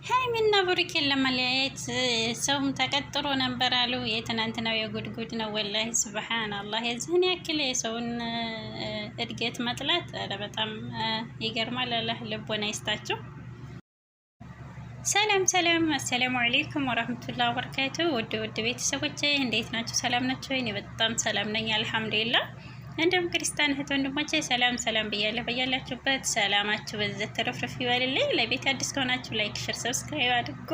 ሀይሚና ብሩኬን ለመለያየት ሰውም ተቀጥሮ ነበር አሉ። የትናንትናው የጉድጉድ ነው ወላሂ ሱብሃን አላህ። የዚህን ያክል የሰውን እድገት መጥላት በጣም ይገርማል። አላህ ልቦና ይስጣቸው። ሰላም ሰላም፣ አሰላሙ አለይኩም ወራህመቱላሂ ወበረካቱ። ውድ ቤተሰቦቼ እንዴት ናቸው? ሰላም ናቸው? እኔ በጣም ሰላም ነኝ አልሐምዱሊላህ። እንዲሁም ክርስቲያን እህት ወንድሞቼ ሰላም ሰላም ብያለሁ። በያላችሁበት ሰላማችሁ በዘት ተረፍረፍ ይበልልኝ። ለቤት አዲስ ከሆናችሁ ላይክ፣ ሼር፣ ሰብስክራይብ አድርጉ።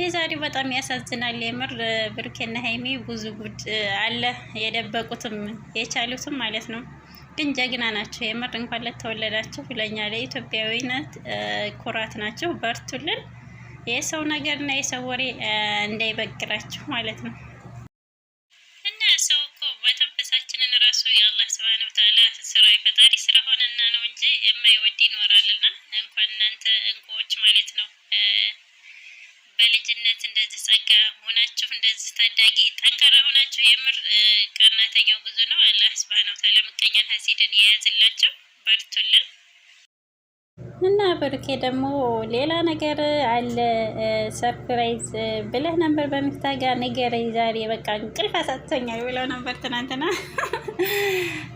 የዛሬው በጣም ያሳዝናል የምር። ብሩኬና ሀይሚ ብዙ ጉድ አለ፣ የደበቁትም የቻሉትም ማለት ነው። ግን ጀግና ናቸው የምር። እንኳን ለተወለዳችሁ ለኛ ለኢትዮጵያዊነት ኩራት ናቸው። በርቱልን። የሰው ነገርና የሰው ወሬ እንዳይበግራችሁ ማለት ነው። እና ሰው እኮ በተንፈሳችንን ራሱ የአላህ ስብሃነ ወተዓላ ስራ የፈጣሪ ስራ ሆነና ነው እንጂ የማይወድ ይኖራልና እንኳን እናንተ እንቁዎች ማለት ነው። በልጅነት እንደዚህ ጸጋ ሆናችሁ እንደዚህ ታዳጊ ጠንካራ ሆናችሁ የምር ቀናተኛው ብዙ ነው። አላህ ስብሃነ ወተዓላ ምቀኛን ሀሲድን የያዝላቸው። በርቱልን። እና ብሩኬ ደግሞ ሌላ ነገር አለ ሰርፕራይዝ ብለህ ነበር በሚፍታ ጋር ንገረኝ ዛሬ በቃ እንቅልፍ አሳጥቶኛል ብለው ነበር ትናንትና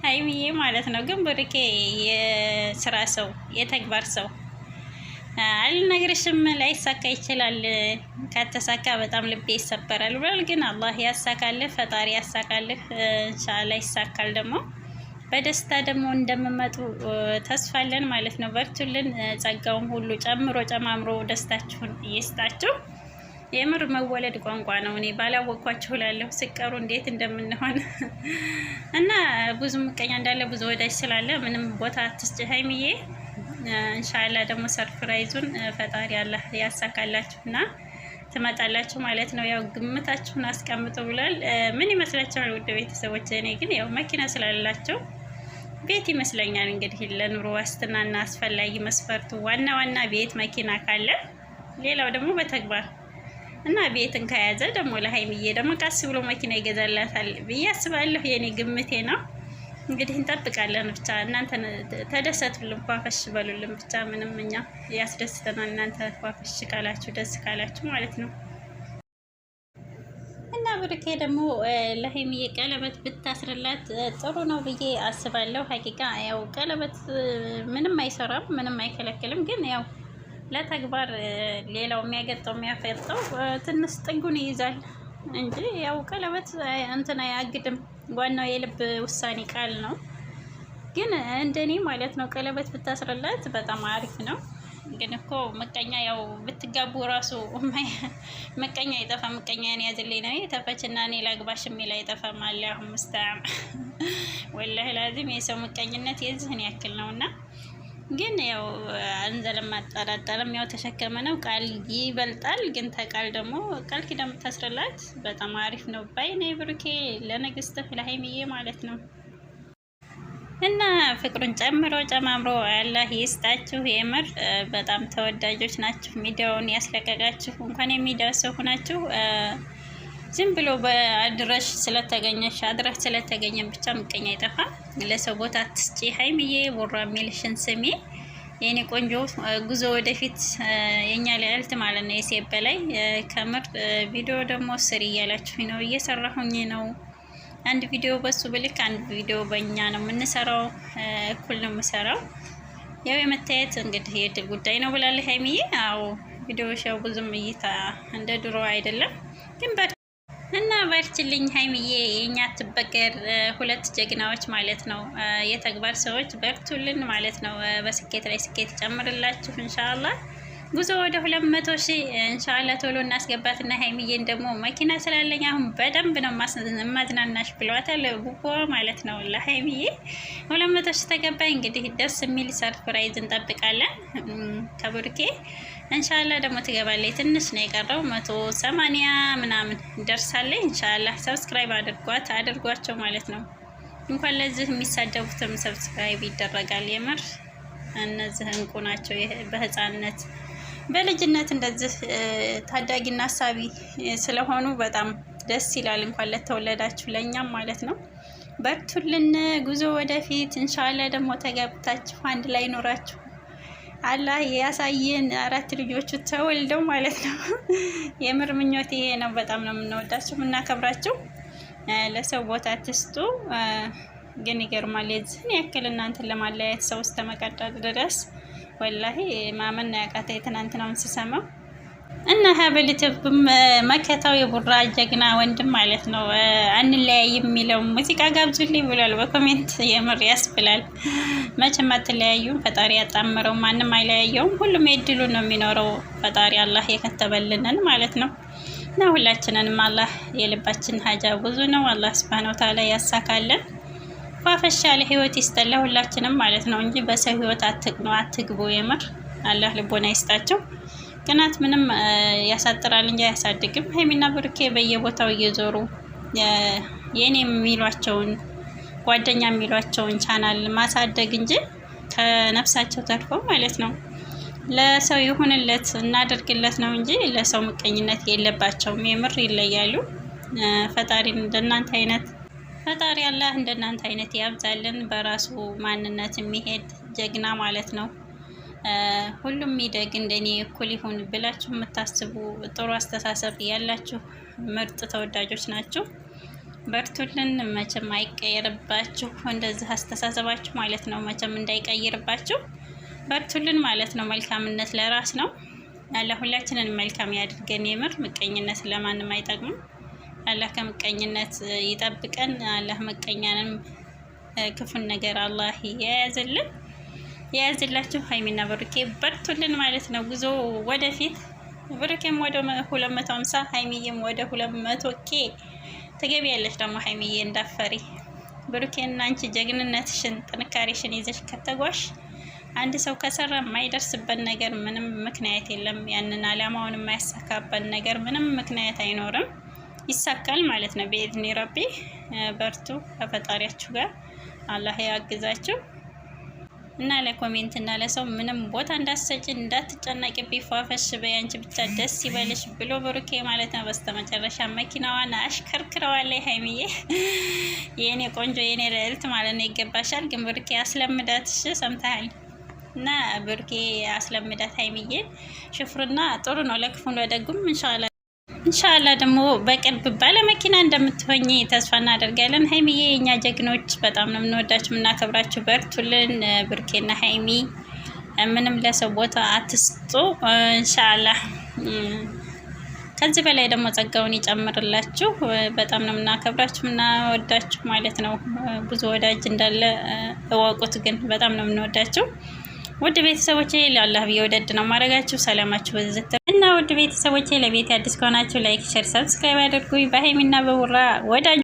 ሀይሚዬ ማለት ነው። ግን ብሩኬ የስራ ሰው የተግባር ሰው አልነግርሽም፣ ላይሳካ ይችላል። ከተሳካ በጣም ልቤ ይሰበራል ብሏል። ግን አላህ ያሳካልህ፣ ፈጣሪ ያሳካልህ። ኢንሻአላህ ይሳካል። ደግሞ በደስታ ደግሞ እንደምመጡ ተስፋለን ማለት ነው። በርቱልን። ጸጋውን ሁሉ ጨምሮ ጨማምሮ ደስታችሁን ይስጣችሁ። የምር መወለድ ቋንቋ ነው። እኔ ባላወቅኳችሁ ላለሁ ስቀሩ እንዴት እንደምንሆን እና ብዙ ምቀኛ እንዳለ ብዙ ወዳጅ ስላለ ምንም ቦታ አትስጭ ሀይሚዬ። እንሻላ ደግሞ ሰርፕራይዙን ፈጣሪ አላህ ያሳካላችሁና ትመጣላችሁ ማለት ነው። ያው ግምታችሁን አስቀምጡ ብሏል። ምን ይመስላችኋል ውድ ቤተሰቦች? እኔ ግን ያው መኪና ስላላቸው ቤት ይመስለኛል። እንግዲህ ለኑሮ ዋስትናና አስፈላጊ መስፈርቱ ዋና ቤት መኪና ካለ ሌላው ደግሞ በተግባር እና ቤትን ከያዘ ደግሞ ለሀይሚዬ ደግሞ ቀስ ብሎ መኪና ይገዛላታል ብዬ አስባለሁ። የኔ ግምቴ ነው። እንግዲህ እንጠብቃለን። ብቻ እናንተ ተደሰቱልን፣ ፏፈሽ በሉልን። ብቻ ምንም እኛ ያስደስተናል። እናንተ ፏፈሽ ካላችሁ ደስ ካላችሁ ማለት ነው። እና ብሩኬ ደግሞ ለሀይሚዬ ቀለበት ብታስርላት ጥሩ ነው ብዬ አስባለሁ። ሀቂቃ ያው ቀለበት ምንም አይሰራም፣ ምንም አይከለክልም። ግን ያው ለተግባር ሌላው የሚያገጠው የሚያፈጠው ትንሽ ጥጉን ይይዛል እንጂ ያው ቀለበት እንትን አያግድም። ዋናው የልብ ውሳኔ ቃል ነው። ግን እንደኔ ማለት ነው ቀለበት ብታስርላት በጣም አሪፍ ነው። ግን እኮ ምቀኛ ያው ብትጋቡ ራሱ ምቀኛ አይጠፋ። ምቀኛን ያዝልኝ ነው የተፈችና እኔ ላግባሽ የሚል አይጠፋም አለ። አሁን ሙስተዓም ወላሂ ላዚም የሰው ምቀኝነት የዚህን ያክል ነውና ግን ያው አንዘለም አጠራጠርም ያው ተሸከመ ነው። ቃል ይበልጣል። ግን ተቃል ደግሞ ቃል ኪዳን የምታስርላት በጣም አሪፍ ነው ባይኔ ብሩኬ ለንግስትህ ለሀይሚዬ ማለት ነው። እና ፍቅሩን ጨምሮ ጨማምሮ አላህ ይስጣችሁ። የምር በጣም ተወዳጆች ናችሁ። ሚዲያውን ያስለቀቃችሁ እንኳን የሚዲያ ሰው ሆናችሁ ዝም ብሎ በአድራሽ ስለተገኘሽ አድራሽ ስለተገኘ ብቻ ምቀኛ አይጠፋ። ለሰው ቦታ አትስጪ ሀይሚዬ። ቦራ የሚልሽን ስሜ የኔ ቆንጆ። ጉዞ ወደፊት የኛ ልዕልት ማለት ነው። የሴት በላይ ከምር ቪዲዮ ደግሞ ስሪ እያላችሁኝ ነው። እየሰራሁኝ ነው። አንድ ቪዲዮ በሱ ብልክ አንድ ቪዲዮ በእኛ ነው የምንሰራው። እኩል ነው የምሰራው። ያው የመታየት እንግዲህ የድል ጉዳይ ነው ብላለች ሀይሚዬ። አዎ ቪዲዮሽ ያው ብዙም እይታ እንደ ድሮ አይደለም ግን እና በርችልኝ ሀይሚዬ። የኛ ትበገር ሁለት ጀግናዎች ማለት ነው። የተግባር ሰዎች በርቱልን ማለት ነው። በስኬት ላይ ስኬት ጨምርላችሁ ኢንሻአላህ። ጉዞ ወደ 200,000 ኢንሻአላህ ቶሎ እናስገባትና ሀይሚዬን ደግሞ መኪና ስላለኝ አሁን በደንብ ነው ማዝናናሽ ብለዋታል ቡቦ ማለት ነው ለሀይሚዬ። 200,000 ተገባይ እንግዲህ ደስ የሚል ሰርፕራይዝ እንጠብቃለን ከብሩኬ ኢንሻአላህ። ደግሞ ትገባለች። ትንሽ ነው የቀረው 180 ምናምን ደርሳለች ኢንሻአላህ። ሰብስክራይብ አድርጓቸው ማለት ነው። እንኳን ለዚህ የሚሳደቡትም ሰብስክራይብ ይደረጋል። የምር እነዚህ እንቁ ናቸው። በህፃንነት በልጅነት እንደዚህ ታዳጊና አሳቢ ስለሆኑ በጣም ደስ ይላል። እንኳን ለተወለዳችሁ ለኛም ማለት ነው። በርቱልን። ጉዞ ወደፊት ኢንሻአላህ። ደግሞ ተጋብታችሁ አንድ ላይ ኖራችሁ አላህ ያሳየን 4 ልጆቹ ተወልደው ማለት ነው። የምር ምኞት ይሄ ነው። በጣም ነው የምንወዳችሁ የምናከብራችሁ። ለሰው ቦታ አትስጡ። ግን ይገርማል የዚህን ያክል እናንተን ለማለያየት ሰው ውስጥ ተመቀጠል ድረስ ወላሂ ማመን ያቃተኝ ትናንትናውን ስሰማው እና ሀበልትብም መከታው የቡራ ጀግና ወንድም ማለት ነው። አንለያይ የሚለው ሙዚቃ ጋብዙልኝ ብሏል በኮሜንት። የምር ያስብላል። መቼም አትለያዩም። ፈጣሪ ያጣመረው ማንም አይለያየውም። ሁሉም የድሉ ነው የሚኖረው። ፈጣሪ አላህ የከተበልንን ማለት ነው። እና ሁላችንንም አላህ የልባችን ሀጃ ብዙ ነው። አላህ ሱብሃነሁ ወተዓላ ያሳካለን። ፋፈሻ ያለ ህይወት ይስጠላ ሁላችንም ማለት ነው እንጂ በሰው ህይወት አትቅኑ፣ አትግቡ። የምር አላህ ልቦና ይስጣቸው። ቅናት ምንም ያሳጥራል እንጂ አያሳድግም። ሀይሚና ብሩኬ በየቦታው እየዞሩ የኔ የሚሏቸውን ጓደኛ የሚሏቸውን ቻናል ማሳደግ እንጂ ከነፍሳቸው ተርፈው ማለት ነው ለሰው ይሁንለት እናደርግለት ነው እንጂ ለሰው ምቀኝነት የለባቸውም። የምር ይለያሉ። ፈጣሪን እንደናንተ አይነት ፈጣሪ አላህ እንደናንተ አይነት ያብዛልን። በራሱ ማንነት የሚሄድ ጀግና ማለት ነው። ሁሉም ይደግ እንደኔ እኩል ይሁን ብላችሁ የምታስቡ ጥሩ አስተሳሰብ ያላችሁ ምርጥ ተወዳጆች ናቸው። በርቱልን። መቼም አይቀየርባችሁ እንደዚህ አስተሳሰባችሁ ማለት ነው። መቼም እንዳይቀይርባችሁ በርቱልን ማለት ነው። መልካምነት ለራስ ነው። አላህ ሁላችንን መልካም ያድርገን። የምር ምቀኝነት ለማንም አይጠቅምም። አላህ ከምቀኝነት ይጠብቀን። አላህ ምቀኛንም ክፉን ነገር አላህ ያያዝልን። የያዝላችሁ ሀይሚና ብሩኬ በርቱልን ማለት ነው። ጉዞ ወደፊት። ብሩኬም ወደ 250 ሀይሚዬም ወደ 200K ትገቢያለሽ። ደግሞ ሀይሚዬ እንዳፈሪ ብሩኬና አንቺ ጀግንነትሽን ጥንካሬሽን ይዘሽ ከተጓሽ አንድ ሰው ከሰራ የማይደርስበት ነገር ምንም ምክንያት የለም። ያንን አላማውን የማያሳካበት ነገር ምንም ምክንያት አይኖርም። ይሳካል ማለት ነው በኢዝኒ ረቢ። በርቱ። ከፈጣሪያችሁ ጋር አላህ ያግዛችሁ። እና ለኮሜንት እና ለሰው ምንም ቦታ እንዳትሰጪ እንዳትጨነቂብኝ፣ ፏፈሽ በያንቺ ብቻ ደስ ይበልሽ ብሎ ብሩኬ ማለት ነው። በስተመጨረሻ መኪናዋን አሽከርክረዋለች ሀይሚዬ። የኔ ቆንጆ የኔ ልዕልት ማለት ነው። ይገባሻል። ግን ብሩኬ አስለምዳትሽ፣ ሰምተሃል? እና ብሩኬ አስለምዳት ሀይሚዬ። ሽፍርና ጥሩ ነው ለክፉ ለደጉም ኢንሻአላ ደግሞ በቅርብ ባለመኪና እንደምትሆኝ ተስፋ እናደርጋለን። ሀይሚዬ የኛ ጀግኖች በጣም ነው የምንወዳችሁ የምናከብራችሁ። በርቱልን። ብሩኬና ሀይሚ ምንም ለሰው ቦታ አትስጡ። ኢንሻአላ ከዚህ በላይ ደግሞ ጸጋውን ይጨምርላችሁ። በጣም ነው የምናከብራችሁ የምናወዳችሁ ማለት ነው። ብዙ ወዳጅ እንዳለ እወቁት። ግን በጣም ነው የምንወዳችሁ ውድ ቤተሰቦቼ። ለአላህ ብዬ ወደድ ነው ማድረጋችሁ። ሰላማችሁ በዝት እና ውድ ቤተሰቦቼ፣ ለቤት አዲስ ከሆናችሁ ላይክ፣ ሼር፣ ሰብስክራይብ አድርጉኝ። በሀይሚና በቡራ ወዳጅ